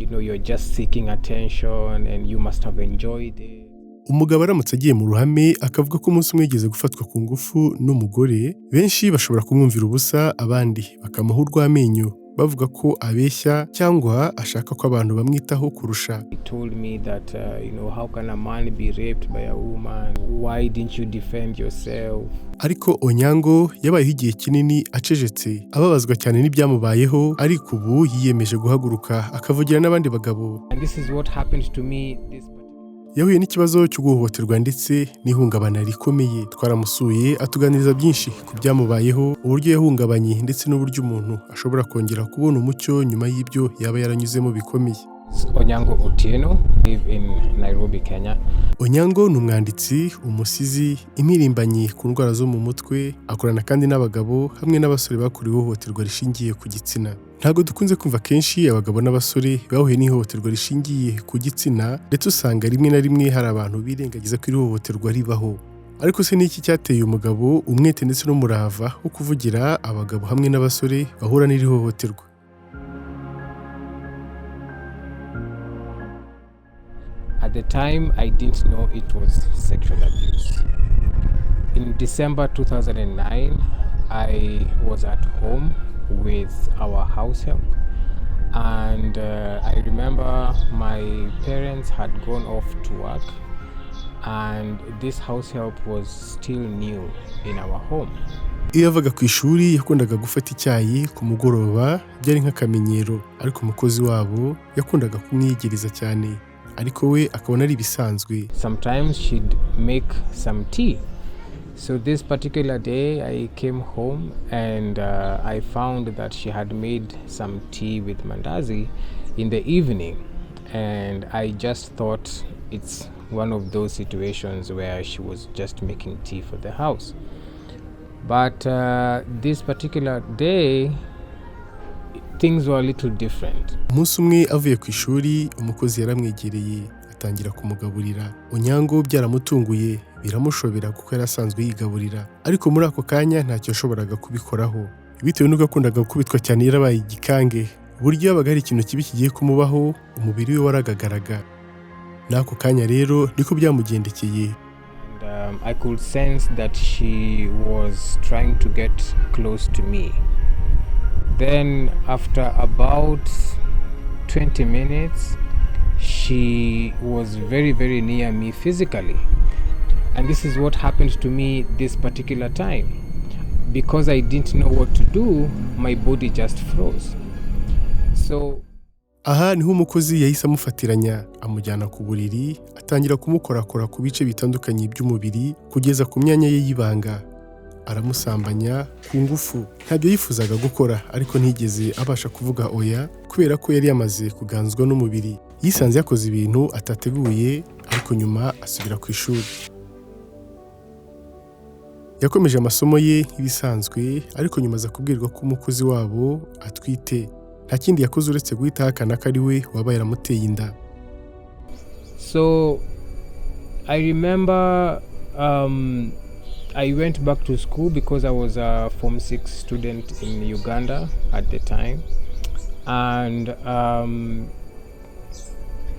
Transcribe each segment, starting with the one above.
you're just seeking attention and you must have enjoyed it. Umugabo aramutse agiye mu ruhame akavuga ko umunsi umwe yigeze gufatwa ku ngufu n'umugore, benshi bashobora kumwumvira ubusa, abandi bakamuha urw'amenyo bavuga ko abeshya cyangwa ashaka ko abantu bamwitaho kurusha. He told me that how can a man be raped by a woman? Why didn't you defend yourself? Ariko Onyango yabayeho igihe kinini acecetse, ababazwa cyane n'ibyamubayeho, ariko ubu yiyemeje guhaguruka akavugira n'abandi bagabo. And this is what happened to me Yahuye n'ikibazo cyo guhohoterwa ndetse n'ihungabana rikomeye. Twaramusuye atuganiriza byinshi ku byamubayeho, uburyo yahungabanye ndetse n'uburyo umuntu ashobora kongera kubona umucyo nyuma y'ibyo yaba yaranyuzemo bikomeye. Onyango OTIENO, live in Nairobi, Kenya. Onyango ni umwanditsi, umusizi, impirimbanyi ku ndwara zo mu mutwe, akorana kandi n'abagabo hamwe n'abasore bakuriwe ihohoterwa rishingiye ku gitsina. Ntabwo dukunze kumva kenshi abagabo n'abasore bahuye n'ihohoterwa rishingiye ku gitsina, ndetse usanga rimwe na rimwe hari abantu birengagiza ko iri hohoterwa ribaho. Ariko se niki cyateye umugabo umwete ndetse n'umurava wo kuvugira abagabo hamwe n'abasore bahura n'iri hohoterwa? At the time, I didn't know it was sexual abuse. In December 2009, I was at home with our house help, and I remember my parents had gone off to work, and this house help was still new in our home. Iyo yavaga ku ishuri yakundaga gufata icyayi ku mugoroba, byari nk'akamenyero, ariko umukozi wabo yakundaga kumwiyegereza cyane, ariko we akabona ari bisanzwe. Sometimes she'd make some tea. So this particular day I came home and I found that she had made some tea with mandazi in the evening, and I just thought it's one of those situations where she was just making tea for the house. But this particular day things were a little different. Umunsi umwe avuye ku ishuri, umukozi yaramwegereye atangira kumugaburira. Onyango byaramutunguye, biramushobera kuko yarasanzwe yigaburira, ariko muri ako kanya ntacyo yashoboraga kubikoraho. Bitewe n'uko yakundaga gukubitwa cyane, yarabaye igikange, buryo yabaga hari ikintu kibi kigiye kumubaho, umubiri we waragagaraga. N'ako kanya rero niko byamugendekeye. I could sense that she was trying to get close to me. Then after about 20 minutes, she was very, very near me physically. And this is what happened to me this particular time. Because I didn't know what to do, my body just froze. So aha niho umukozi yahise amufatiranya, amujyana ku buriri, atangira kumukorakora ku bice bitandukanye by'umubiri kugeza ku myanya ye y'ibanga. Aramusambanya ku ngufu. Ntabyo yifuzaga gukora, ariko ntigeze abasha kuvuga oya kubera ko yari yamaze kuganzwa n'umubiri. Yisanze yakoze ibintu atateguye, ariko nyuma asubira ku ishuri. Yakomeje amasomo ye nk'ibisanzwe, ariko nyuma aza kubwirwa ko umukozi wabo atwite. Nta kindi yakoze uretse guhita ahakana ko ari we waba yaramuteye inda. So I remember I went back to school because I was a Form 6 student in Uganda at the time, and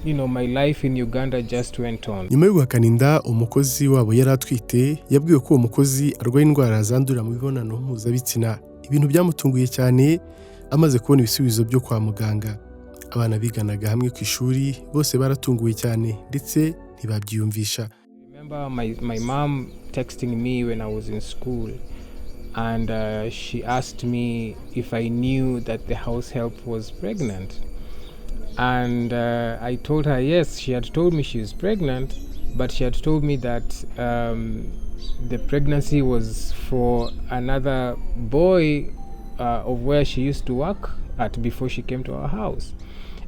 my life in Uganda just went on. Nyuma yo guhakana inda umukozi wabo yari atwite, yabwiwe ko uwo mukozi arwaye indwara zandurira mu mibonano mpuzabitsina. Ibintu byamutunguye cyane amaze kubona ibisubizo byo kwa muganga. Abana biganaga hamwe ku ishuri bose baratunguwe cyane ndetse ntibabyiyumvisha. Remember my mom texting me when I was in school, and she asked me if I knew that the house help was pregnant. And I told her yes, she had told me she was pregnant, but she had told me that the pregnancy was for another boy of where she used to work at before she came to our house.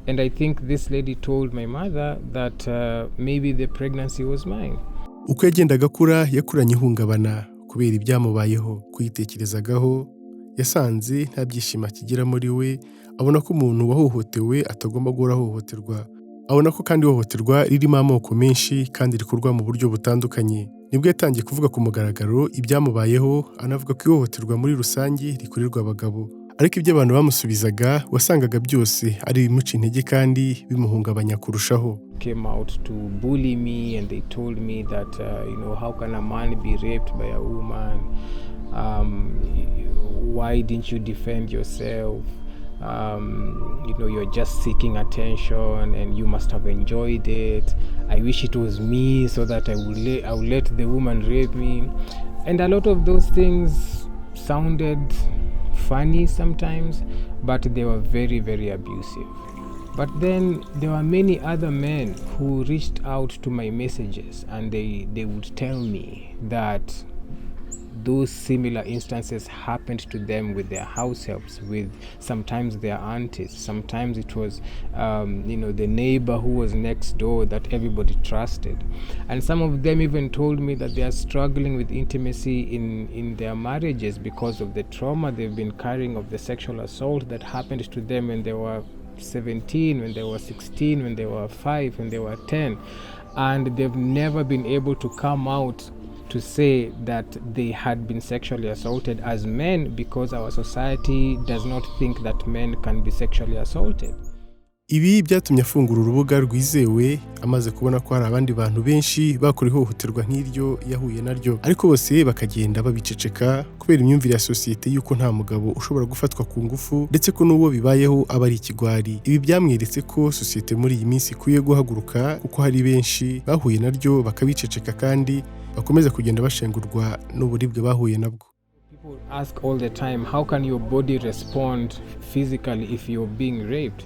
And I think this lady told my mother that maybe the pregnancy was mine. Uko yagendaga akura yakuranye ihungabana kubera ibyamubayeho. Kuyitekerezagaho yasanze nta byishimo kigira muri we, abona ko umuntu wahohotewe atagomba guhora ahohoterwa. Abona ko kandi ihohoterwa ririmo amoko menshi kandi rikorwa mu buryo butandukanye. Nibwo yatangiye kuvuga ku mugaragaro ibyamubayeho, anavuga ko ihohoterwa muri rusange rikorerwa abagabo. ariko ibyo abantu bamusubizaga wasangaga byose ari ibimuca intege kandi bimuhungabanya kurushaho. Came out to bully me and they told me that how can a man be raped by a woman? Why didn't you defend yourself? You're just seeking attention and you must have enjoyed it. I wish it was me so that I would let the woman rape me. And a lot of those things sounded funny sometimes, but they were very, very abusive. But then there were many other men who reached out to my messages and they would tell me that those similar instances happened to them with their house helps, with sometimes their aunties, sometimes it was the neighbor who was next door that everybody trusted. And some of them even told me that they are struggling with intimacy in their marriages because of the trauma they've been carrying of the sexual assault that happened to them when they were 17, when they were 16, when they were 5, when they were 10, and they've never been able to come out to say that they had been sexually assaulted as men because our society does not think that men can be sexually assaulted. Ibi byatumye afungura urubuga rwizewe amaze kubona ko hari abandi bantu benshi bakora ihohoterwa nk'iryo yahuye naryo, ariko bose bakagenda babiceceka kubera imyumvire ya sosiyete yuko nta mugabo ushobora gufatwa ku ngufu ndetse ko n'uwo bibayeho aba ari ikigwari. Ibi byamweretse ko sosiyete muri iyi minsi ikwiye guhaguruka kuko hari benshi bahuye naryo bakabiceceka kandi bakomeza kugenda bashengurwa n'uburibwe bahuye nabwo. People ask all the time, how can your body respond physically if you're being raped?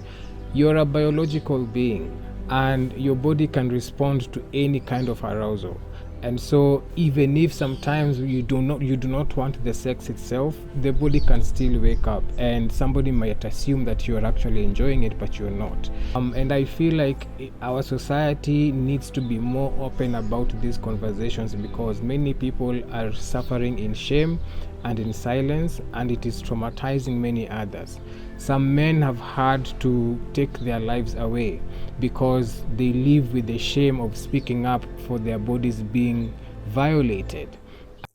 You're a biological being and your body can respond to any kind of arousal. And so even if sometimes you do not want the sex itself, the body can still wake up and somebody might assume that you're actually enjoying it, but you're not. And I feel like our society needs to be more open about these conversations because many people are suffering in shame and in silence, and it is traumatizing many others. Some men have had to take their lives away because they live with the shame of speaking up for their bodies being violated.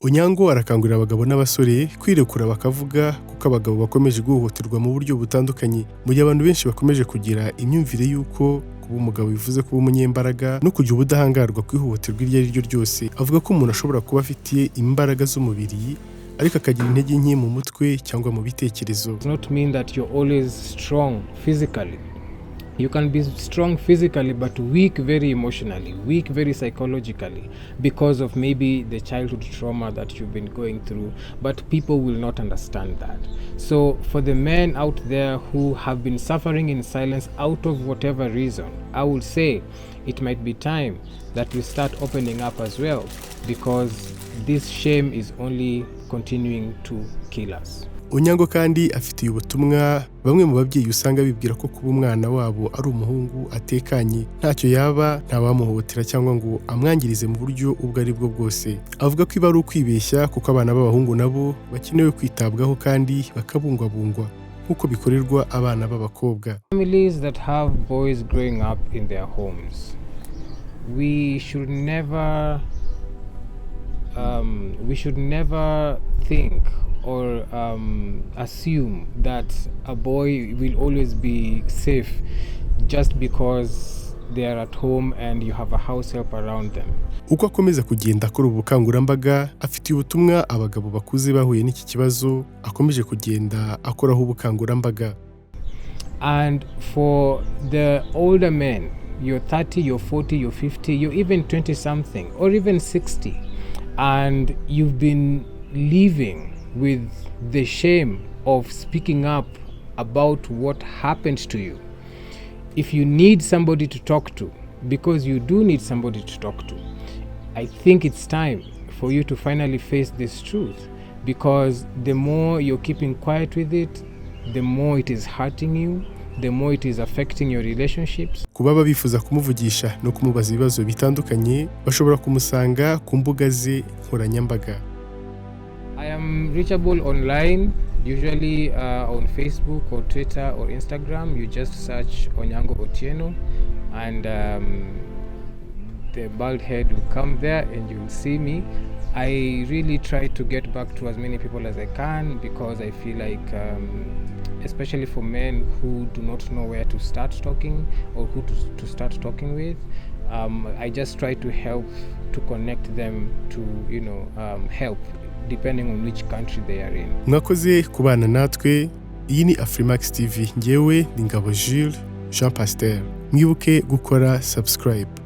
Onyango arakangurira abagabo n'abasore kwirekura bakavuga kuko abagabo bakomeje guhohoterwa mu buryo butandukanye, mu gihe abantu benshi bakomeje kugira imyumvire yuko kuba umugabo bivuze kuba umunyembaraga no kugira ubudahangarwa kwihohoterwa iryo ari ryo ryose. Avuga ko umuntu ashobora kuba afitiye imbaraga z'umubiri ariko akagira intege nke mu mutwe cyangwa mu bitekerezo. It does not mean that you're always strong physically. You can be strong physically but weak very emotionally, weak very psychologically because of maybe the childhood trauma that you've been going through, but people will not understand that. So for the men out there who have been suffering in silence out of whatever reason, I would say it might be time that we start opening up as well because this shame is only continuing to kill us. Onyango kandi afitiye ubutumwa bamwe mu babyeyi usanga bibwira ko kuba umwana wabo ari umuhungu atekanye ntacyo yaba ntawamuhotera cyangwa ngo amwangirize mu buryo ubwo ari bwo bwose. Avuga ko iba ari ukwibeshya kuko abana b'abahungu nabo bakenewe kwitabwaho kandi bakabungwabungwa nk'uko bikorerwa abana b'abakobwa. Families that have boys growing up in their homes, we should never think or assume that a boy will always be safe just because they are at home and you have a house help around them. Uko akomeza kugenda akora ubukangurambaga afitiye ubutumwa abagabo bakuze bahuye n'iki kibazo akomeje kugenda akoraho ubukangurambaga. And for the older men, you're 30, you're 40, you're 50, you're even 20 something or even 60, and you've been living with the shame of speaking up about what happened to you. If you need somebody to talk to, because you do need somebody to talk to, I think it's time for you to finally face this truth, because the more you're keeping quiet with it, the more it is hurting you, the more it is affecting your relationships. Kuba bifuza kumuvugisha no kumubaza ibibazo bitandukanye bashobora kumusanga ku mbuga ze nkoranyambaga. I am reachable online, usually on Facebook or Twitter or Instagram. You just search Onyango OTIENO and the bald head will come there and you will see me. I really try to get back to as many people as I can, because I feel like especially for men who do not know where to start talking or who to start talking with, I just try to help to connect them to help depending on which country they are in. Mwakoze kubana natwe. Iyi ni Afrimax TV. Ngewe ni Ngabo Jules Jean Pasteur. Mwibuke gukora subscribe.